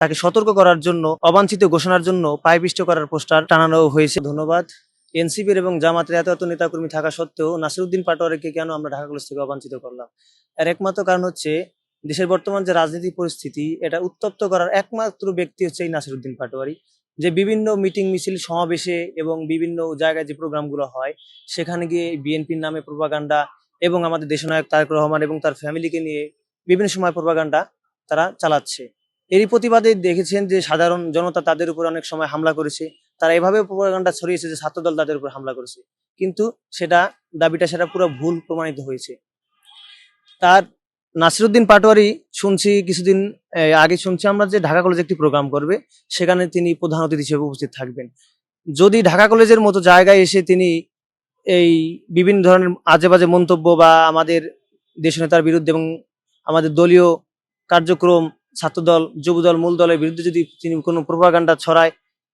তাকে সতর্ক করার জন্য অবাঞ্ছিত ঘোষণার জন্য পায়পিষ্ট করার পোস্টার টানানো হয়েছে। ধন্যবাদ। এনসিপির এবং জামাতের এত নেতাকর্মী থাকা সত্ত্বেও নাসিরউদ্দিন পাটোয়ারিকে কেন আমরা ঢাকা কলেজ থেকে অবাঞ্ছিত করলাম? এর একমাত্র কারণ হচ্ছে দেশের বর্তমান যে রাজনীতি পরিস্থিতি, এটা উত্তপ্ত করার একমাত্র ব্যক্তি হচ্ছে এই নাসিরউদ্দিন পাটোয়ারি। যে বিভিন্ন মিটিং মিছিল সমাবেশে এবং বিভিন্ন জায়গায় যে প্রোগ্রামগুলো হয় সেখানে গিয়ে বিএনপির নামে প্রোপাগান্ডা এবং আমাদের দেশনায়ক তারেক রহমান এবং তার ফ্যামিলিকে নিয়ে বিভিন্ন সময় প্রোপাগান্ডা তারা চালাচ্ছে। এরই প্রতিবাদে দেখেছেন যে সাধারণ জনতা তাদের উপর অনেক সময় হামলা করেছে। তারা এভাবে প্রোপাগান্ডা ছড়িয়েছে যে ছাত্রদল তাদের উপর হামলা করেছে, কিন্তু সেটা পুরো ভুল প্রমাণিত হয়েছে। তার নাসিরউদ্দিন পাটোয়ারি শুনছি কিছুদিন আগে শুনছি আমরা যে ঢাকা কলেজে একটি প্রোগ্রাম করবে, সেখানে তিনি প্রধান অতিথি হিসেবে উপস্থিত থাকবেন। যদি ঢাকা কলেজের মতো জায়গায় এসে তিনি এই বিভিন্ন ধরনের আজে বাজে মন্তব্য বা আমাদের দেশনেতার বিরুদ্ধে এবং আমাদের দলীয় কার্যক্রম, ছাত্রদল, যুবদল, মূল দলের বিরুদ্ধে যদি তিনি কোনো প্রোপাগান্ডা ছড়ায়,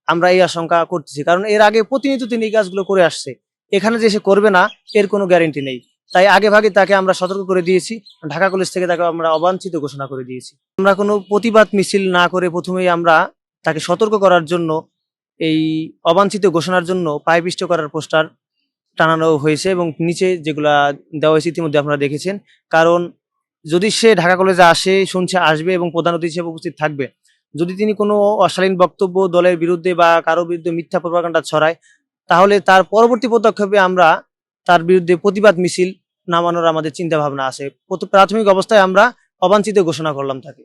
আমরা এই আশঙ্কা করতেছি। কারণ এর আগে প্রতিনিয়ত তিনি এই কাজগুলো করে আসছে। এখানে যে সে করবে না এর কোনো গ্যারেন্টি নেই। তাই আগে ভাগে তাকে আমরা সতর্ক করে দিয়েছি। ঢাকা কলেজ থেকে তাকে আমরা অবাঞ্ছিত ঘোষণা করে দিয়েছি। আমরা কোনো প্রতিবাদ মিছিল না করে প্রথমেই আমরা তাকে সতর্ক করার জন্য এই অবাঞ্ছিত ঘোষণার জন্য পায়পিষ্ট করার পোস্টার টানানো হয়েছে এবং নিচে যেগুলা দেওয়া হয়েছে ইতিমধ্যে আপনারা দেখেছেন। কারণ যদি সে ঢাকা কলেজে আসে, শুনছে, আসবে এবং প্রধান অতিথি হিসেবে উপস্থিত থাকবে, যদি তিনি কোনো অশালীন বক্তব্য দলের বিরুদ্ধে বা কারো বিরুদ্ধে মিথ্যা প্রপাগান্ডা ছড়ায়, তাহলে তার পরবর্তী পদক্ষেপে আমরা তার বিরুদ্ধে প্রতিবাদ মিছিল নামানোর আমাদের চিন্তা ভাবনা আছে। প্রাথমিক অবস্থায় আমরা অবাঞ্ছিত ঘোষণা করলাম তাকে।